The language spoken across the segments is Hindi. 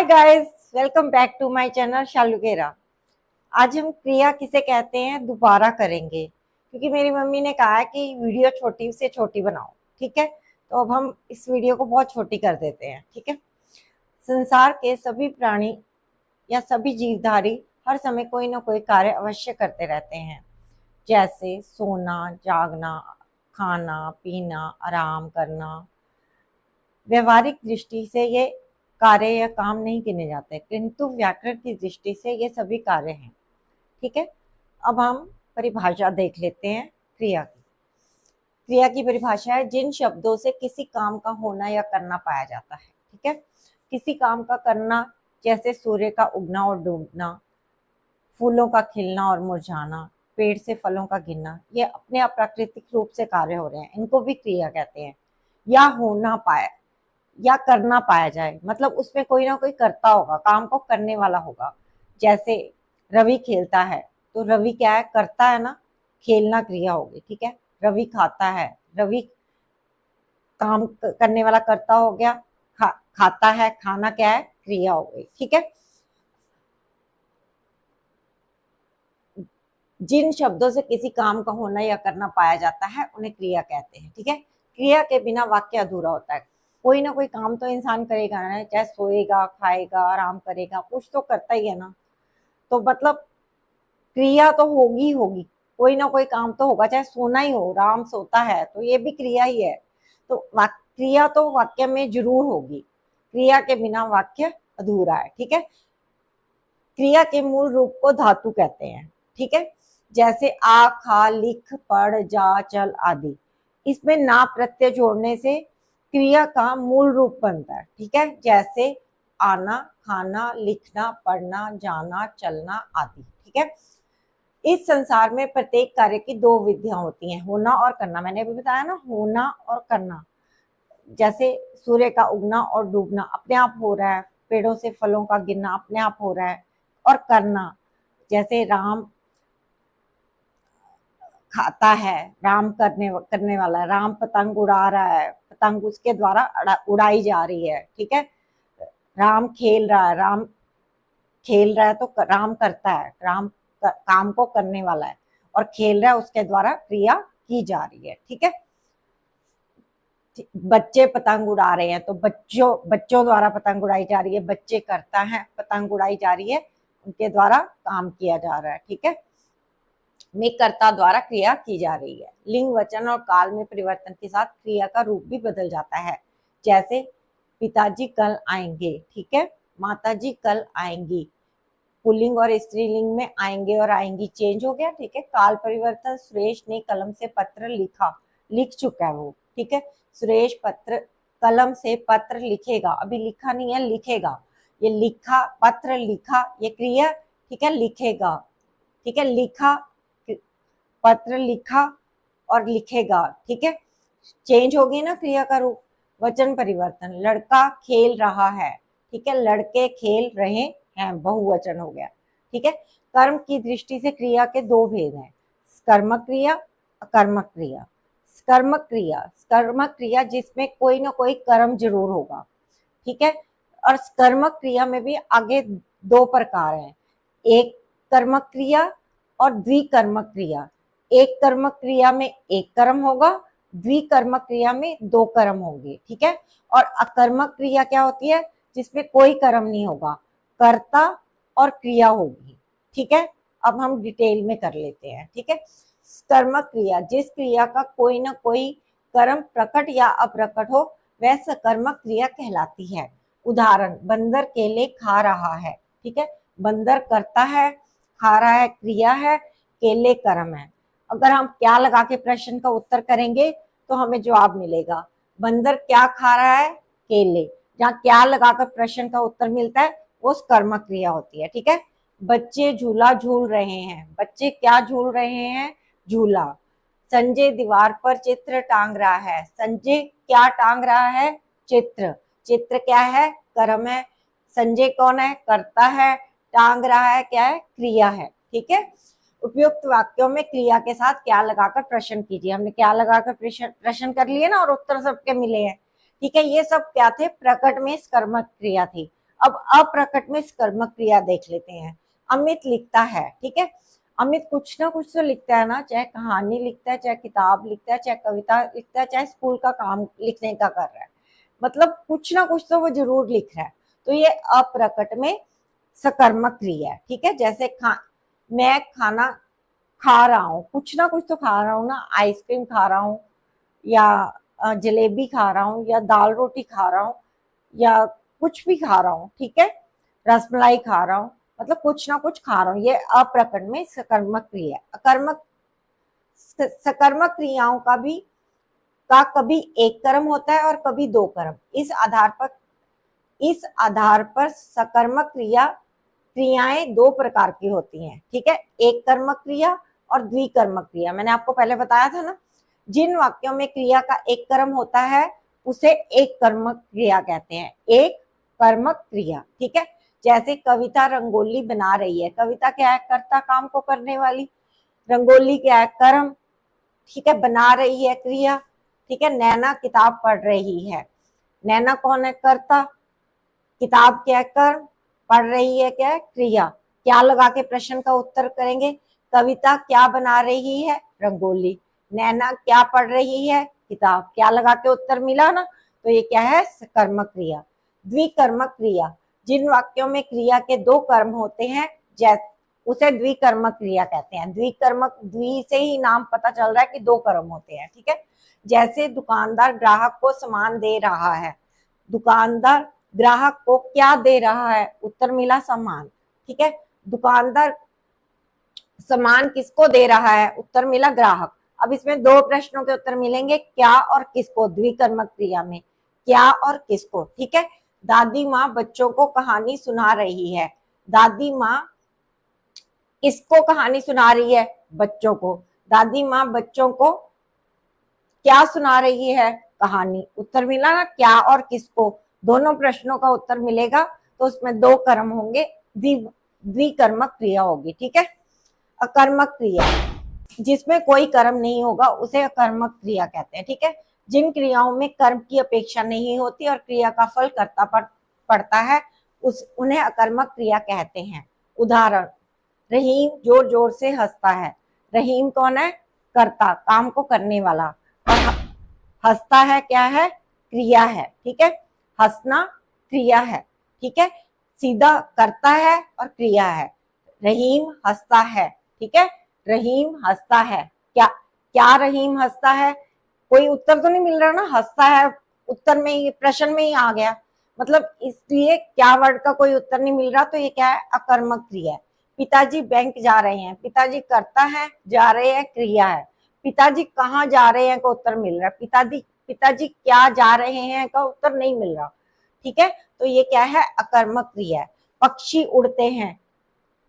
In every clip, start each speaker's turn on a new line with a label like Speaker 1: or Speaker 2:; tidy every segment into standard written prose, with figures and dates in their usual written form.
Speaker 1: Guys, welcome back to my channel Shalukera. आज हम क्रिया किसे कहते हैं दोबारा करेंगे, क्योंकि मेरी मम्मी ने कहा है कि वीडियो छोटी से छोटी बनाओ। ठीक है, तो अब हम इस वीडियो को बहुत छोटी कर देते हैं। ठीक है, संसार के सभी प्राणी या सभी जीवधारी हर समय कोई ना कोई कार्य अवश्य करते रहते हैं, जैसे सोना, जागना, खाना पीना, आराम करना। व्यवहारिक दृष्टि से ये कार्य या काम नहीं गिने जाते, किंतु व्याकरण की दृष्टि से ये सभी कार्य हैं। ठीक है, अब हम परिभाषा देख लेते हैं क्रिया की। क्रिया की परिभाषा है जिन शब्दों से किसी काम का होना या करना पाया जाता है। ठीक है, किसी काम का करना, जैसे सूर्य का उगना और डूबना, फूलों का खिलना और मुरझाना, पेड़ से फलों का गिरना, ये अपने अप्राकृतिक रूप से कार्य हो रहे हैं, इनको भी क्रिया कहते हैं। या होना पाया या करना पाया जाए, मतलब उसमें कोई ना कोई करता होगा, काम को करने वाला होगा। जैसे रवि खेलता है, तो रवि क्या है, करता है ना, खेलना क्रिया होगी। ठीक है, रवि खाता है, रवि काम करने वाला करता हो गया। खाता है, खाना क्या है, क्रिया हो गई। ठीक है, जिन शब्दों से किसी काम का होना या करना पाया जाता है उन्हें क्रिया कहते हैं। ठीक है, क्रिया के बिना वाक्य अधूरा होता है। कोई ना कोई काम तो इंसान करेगा ना, चाहे सोएगा, खाएगा, आराम करेगा, कुछ तो करता ही है ना। तो मतलब क्रिया तो होगी होगी, कोई ना कोई काम तो होगा, चाहे सोना ही हो, राम सोता है तो ये भी क्रिया ही है। तो क्रिया तो वाक्य में जरूर होगी, क्रिया के बिना वाक्य अधूरा है। ठीक है, क्रिया के मूल रूप को धातु कहते हैं। ठीक है, जैसे आ, खा, लिख, पढ़, जा, चल आदि। इसमें ना प्रत्यय जोड़ने से क्रिया का मूल रूप बनता है। ठीक है, जैसे आना, खाना, लिखना, पढ़ना, जाना, चलना आदि। ठीक है, इस संसार में प्रत्येक कार्य की दो विधियां होती हैं, होना और करना। मैंने अभी बताया ना, होना और करना। जैसे सूर्य का उगना और डूबना अपने आप हो रहा है, पेड़ों से फलों का गिरना अपने आप हो रहा है। और करना, जैसे राम खाता है, राम करने वाला है, राम पतंग उड़ा रहा है, पतंग उसके द्वारा उड़ाई जा रही है। ठीक है, राम खेल रहा है, राम खेल रहा है तो राम करता है, राम काम को करने वाला है, और खेल रहा है उसके द्वारा क्रिया की जा रही है। ठीक है, बच्चे पतंग उड़ा रहे हैं तो बच्चों द्वारा पतंग उड़ाई जा रही है, बच्चे करता है, पतंग उड़ाई जा रही है, उनके द्वारा काम किया जा रहा है। ठीक है, में कर्ता द्वारा क्रिया की जा रही है। लिंग, वचन और काल में परिवर्तन के साथ क्रिया का रूप भी बदल जाता है। जैसे पिताजी कल आएंगे, ठीक है, माताजी कल आएंगी। पुल्लिंग और स्त्रीलिंग में आएंगे और आएंगी चेंज हो गया। ठीक है, काल परिवर्तन, सुरेश ने कलम से पत्र लिखा, लिख चुका है वो। ठीक है, सुरेश कलम से पत्र लिखेगा, अभी लिखा नहीं है, लिखेगा। ये लिखा, पत्र लिखा, ये क्रिया। ठीक है, लिखेगा। ठीक है, लिखा, पत्र लिखा और लिखेगा। ठीक है, चेंज हो गई ना क्रिया का रूप। वचन परिवर्तन, लड़का खेल रहा है, ठीक है, लड़के खेल रहे हैं, बहुवचन हो गया। ठीक है, कर्म की दृष्टि से क्रिया के दो भेद हैं, कर्मक क्रिया, अकर्मक क्रिया। कर्मक क्रिया, कर्मक क्रिया जिसमें कोई ना कोई कर्म जरूर होगा। ठीक है, और कर्मक क्रिया में भी आगे दो प्रकार हैं, एक कर्मक क्रिया और द्विकर्मक क्रिया। एक कर्मक क्रिया में एक कर्म होगा, द्विकर्मक क्रिया में दो कर्म होंगे। ठीक है, और अकर्मक क्रिया क्या होती है, जिसमें कोई कर्म नहीं होगा, कर्ता और क्रिया होगी। ठीक है, अब हम डिटेल में कर लेते हैं। ठीक है, कर्मक क्रिया, जिस क्रिया का कोई ना कोई कर्म प्रकट या अप्रकट हो, वह सकर्मक क्रिया कहलाती है। उदाहरण, बंदर केले खा रहा है। ठीक है, बंदर करता है, खा रहा है क्रिया है, केले कर्म है। अगर हम क्या लगा के प्रश्न का उत्तर करेंगे तो हमें जवाब मिलेगा, बंदर क्या खा रहा है, केले। जहाँ क्या लगाकर प्रश्न का उत्तर मिलता है वो कर्मक क्रिया होती है। ठीक है, बच्चे झूला झूल रहे हैं, बच्चे क्या झूल रहे हैं, झूला। संजय दीवार पर चित्र टांग रहा है, संजय क्या टांग रहा है, चित्र। चित्र क्या है, कर्म है। संजय कौन है, करता है। टांग रहा है क्या है, क्रिया है। ठीक है, उपयुक्त वाक्यों में क्रिया के साथ क्या लगाकर प्रश्न कीजिए। हमने क्या लगाकर प्रश्न कर लिए ना, और उत्तर सबके मिले हैं। ठीक है, ये सब क्या थे, प्रकट में कर्मक क्रिया थी। अब अप्रकट में कर्मक क्रिया देख लेते हैं। अमित लिखता है, ठीक है, अमित कुछ ना कुछ तो लिखता है ना, चाहे कहानी लिखता है, चाहे किताब लिखता है, चाहे कविता लिखता है, चाहे स्कूल का काम लिखने का कर रहा है, मतलब कुछ ना कुछ तो वो जरूर लिख रहा है। तो ये अप्रकट में सकर्मक क्रिया है, ठीक है। जैसे मैं खाना खा रहा हूँ, कुछ ना कुछ तो खा रहा हूँ ना, आइसक्रीम खा रहा हूँ या जलेबी खा रहा हूँ या दाल रोटी खा रहा हूँ या कुछ भी खा रहा हूँ, ठीक है, रसमलाई खा रहा हूँ, मतलब कुछ ना कुछ खा रहा हूँ, ये अप्रकट में सकर्मक क्रिया है। अकर्मक सकर्मक क्रियाओं का कभी एक कर्म होता है और कभी दो कर्म। इस आधार पर सकर्मक क्रियाएं दो प्रकार की होती हैं, ठीक है, एक कर्मक क्रिया और द्विकर्मक क्रिया। मैंने आपको पहले बताया था ना, जिन वाक्यों में क्रिया का एक कर्म होता है उसे एक कर्मक क्रिया कहते हैं, एक कर्मक क्रिया, ठीक है। जैसे कविता रंगोली बना रही है, कविता क्या है, कर्ता, काम को करने वाली, रंगोली क्या है, कर्म, ठीक है, बना रही है, क्रिया, ठीक है। नैना किताब पढ़ रही है, नैना कौन है, कर्ता, किताब क्या है, कर्म, पढ़ रही है क्या है, क्रिया। क्या लगा के प्रश्न का उत्तर करेंगे, कविता क्या बना रही है, रंगोली, नैना क्या पढ़ रही है, किताब, क्या लगा के उत्तर मिला ना, तो ये क्या है, कर्मक क्रिया। द्विकर्मक क्रिया, जिन वाक्यों में क्रिया के दो कर्म होते हैं जैसे उसे द्विकर्मक क्रिया कहते हैं। द्विकर्मक, द्वि से ही नाम पता चल रहा है कि दो कर्म होते हैं, ठीक है। जैसे दुकानदार ग्राहक को सामान दे रहा है, दुकानदार ग्राहक को क्या दे रहा है, उत्तर मिला सामान, ठीक है। दुकानदार सामान किसको दे रहा है, उत्तर मिला ग्राहक। अब इसमें दो प्रश्नों के उत्तर मिलेंगे, क्या और किसको, द्विकर्मक क्रिया में क्या और किसको, ठीक है। दादी माँ बच्चों को कहानी सुना रही है, दादी माँ किसको कहानी सुना रही है, बच्चों को, दादी माँ बच्चों को क्या सुना रही है, कहानी, उत्तर मिला ना, क्या और किसको, दोनों प्रश्नों का उत्तर मिलेगा, तो उसमें दो कर्म होंगे, द्विकर्मक क्रिया होगी, ठीक है। अकर्मक क्रिया, जिसमें कोई कर्म नहीं होगा उसे अकर्मक क्रिया कहते हैं, ठीक है। जिन क्रियाओं में कर्म की अपेक्षा नहीं होती और क्रिया का फल कर्ता पर पड़ता है उन्हें अकर्मक क्रिया कहते हैं। उदाहरण, रहीम जोर जोर से हंसता है, रहीम कौन है, कर्ता, काम को करने वाला, और हंसता है क्या है, क्रिया है, ठीक है, हंसना क्रिया है, ठीक है, सीधा करता है और क्रिया है, रहीम हंसता है, ठीक है, रहीम हंसता है, क्या क्या रहीम हंसता है, कोई उत्तर तो नहीं मिल रहा ना, हंसता है उत्तर में ही, प्रश्न में ही आ गया, मतलब इसलिए क्या वर्ड का कोई उत्तर नहीं मिल रहा, तो ये क्या है, अकर्मक क्रिया है। पिताजी बैंक जा रहे हैं, पिताजी करता है, जा रहे हैं क्रिया है, पिताजी कहाँ जा रहे हैं का उत्तर मिल रहा है, पिताजी क्या जा रहे हैं का उत्तर नहीं मिल रहा, ठीक है, तो ये क्या है, अकर्मक क्रिया है। पक्षी उड़ते हैं,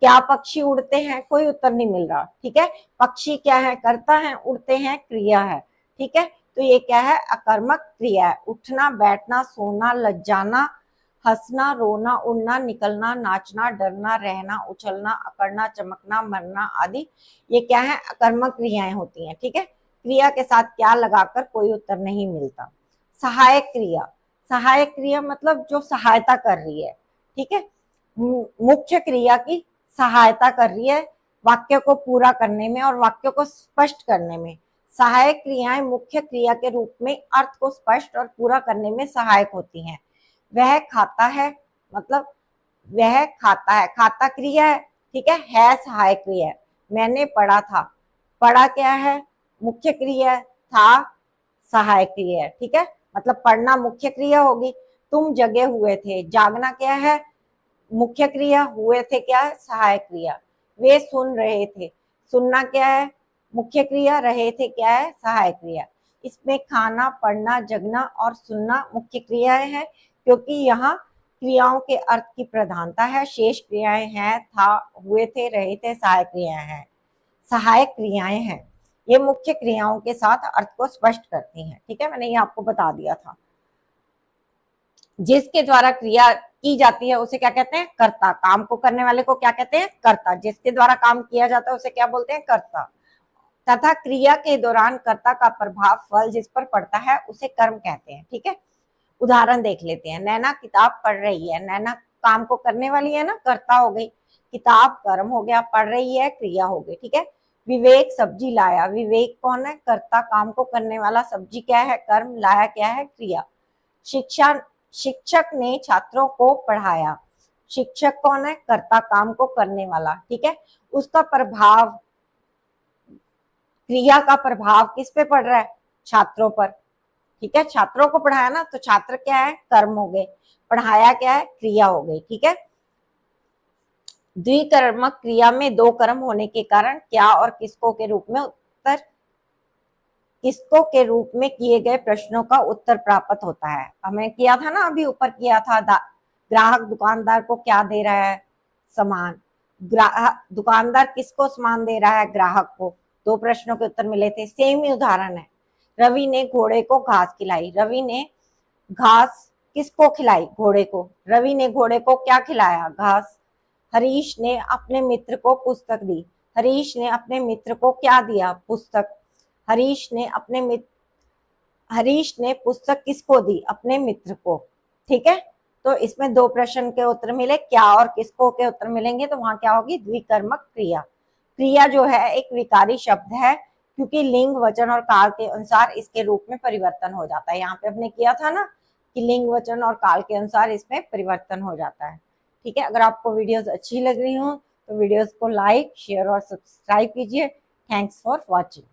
Speaker 1: क्या पक्षी उड़ते हैं, कोई उत्तर नहीं मिल रहा, ठीक है, पक्षी क्या है, करता है, उड़ते हैं क्रिया है, ठीक है, तो ये क्या है, अकर्मक क्रिया है। उठना, बैठना, सोना, लज्जाना, हंसना, रोना, उड़ना, निकलना, नाचना, डरना, रहना, उछलना, अकड़ना, चमकना, मरना आदि, ये क्या है, अकर्मक क्रियाएं होती हैं, ठीक है। क्रिया के साथ क्या लगाकर कोई उत्तर नहीं मिलता। सहायक क्रिया, सहायक क्रिया मतलब जो सहायता कर रही है, ठीक है, मुख्य क्रिया की सहायता कर रही है वाक्य को पूरा करने में और वाक्य को स्पष्ट करने में। सहायक क्रियाएं मुख्य क्रिया के रूप में अर्थ को स्पष्ट और पूरा करने में सहायक होती हैं। वह खाता है, मतलब वह खाता है, खाता क्रिया है, ठीक है सहायक क्रिया है। मैंने पढ़ा था, पढ़ा क्या है, मुख्य क्रिया है, था सहायक क्रिया है, ठीक है, मतलब पढ़ना मुख्य क्रिया होगी। तुम जगे हुए थे, जागना क्या है, मुख्य क्रिया, हुए थे क्या है, सहायक क्रिया। वे सुन रहे थे, सुनना क्या है, मुख्य क्रिया, रहे थे क्या है, सहायक क्रिया। इसमें खाना, पढ़ना, जगना और सुनना मुख्य क्रियाएं हैं, क्योंकि यहाँ क्रियाओं के अर्थ की प्रधानता है। शेष क्रियाएं हैं, था, हुए थे, रहे थे, सहायक क्रियाएं हैं, सहायक क्रियाएं हैं, ये मुख्य क्रियाओं के साथ अर्थ को स्पष्ट करती हैं, ठीक है, मैंने ये आपको बता दिया था। जिसके द्वारा क्रिया की जाती है उसे क्या कहते हैं, कर्ता, काम को करने वाले को क्या कहते हैं, कर्ता, जिसके द्वारा काम किया जाता है उसे क्या बोलते हैं, कर्ता। तथा क्रिया के दौरान कर्ता का प्रभाव फल जिस पर पड़ता है उसे कर्म कहते हैं, ठीक है। उदाहरण देख लेते हैं, नैना किताब पढ़ रही है, नैना काम को करने वाली है ना, कर्ता हो गई, किताब कर्म हो गया, पढ़ रही है क्रिया हो गई, ठीक है। विवेक सब्जी लाया, विवेक कौन है, कर्ता, काम को करने वाला, सब्जी क्या है, कर्म, लाया क्या है, क्रिया। शिक्षा, शिक्षक ने छात्रों को पढ़ाया, शिक्षक कौन है, कर्ता, काम को करने वाला, ठीक है। उसका प्रभाव, क्रिया का प्रभाव किस पे पड़ रहा है, छात्रों पर, ठीक है। छात्रों को पढ़ाया ना, तो छात्र क्या है, कर्म हो गए, पढ़ाया क्या है, क्रिया हो गई, ठीक है। द्विकर्मक क्रिया में दो कर्म होने के कारण क्या और किसको के रूप में उत्तर, किसको के रूप में किए गए प्रश्नों का उत्तर प्राप्त होता है। हमें किया था ना, अभी ऊपर किया था, ग्राहक दुकानदार को क्या दे रहा है, सामान। ग्राहक, दुकानदार किसको सामान दे रहा है, ग्राहक को। दो प्रश्नों के उत्तर मिले थे, सेम ही उदाहरण है। रवि ने घोड़े को घास खिलाई, रवि ने घास किसको खिलाई, घोड़े को। रवि ने घोड़े को क्या खिलाया, घास। हरीश ने अपने मित्र को पुस्तक दी, हरीश ने अपने मित्र को क्या दिया, पुस्तक। हरीश ने अपने मित्र, हरीश ने पुस्तक किसको दी, अपने मित्र को, ठीक है। तो इसमें दो प्रश्न के उत्तर मिले, क्या और किसको के उत्तर मिलेंगे, तो वहां क्या होगी, द्विकर्मक क्रिया। क्रिया जो है एक विकारी शब्द है, क्योंकि लिंग, वचन और काल के अनुसार इसके रूप में परिवर्तन हो जाता है। यहाँ पे हमने किया था ना कि लिंग, वचन और काल के अनुसार इसमें परिवर्तन हो जाता है, ठीक है। अगर आपको वीडियोस अच्छी लग रही हो तो वीडियोस को लाइक, शेयर और सब्सक्राइब कीजिए। Thanks for watching.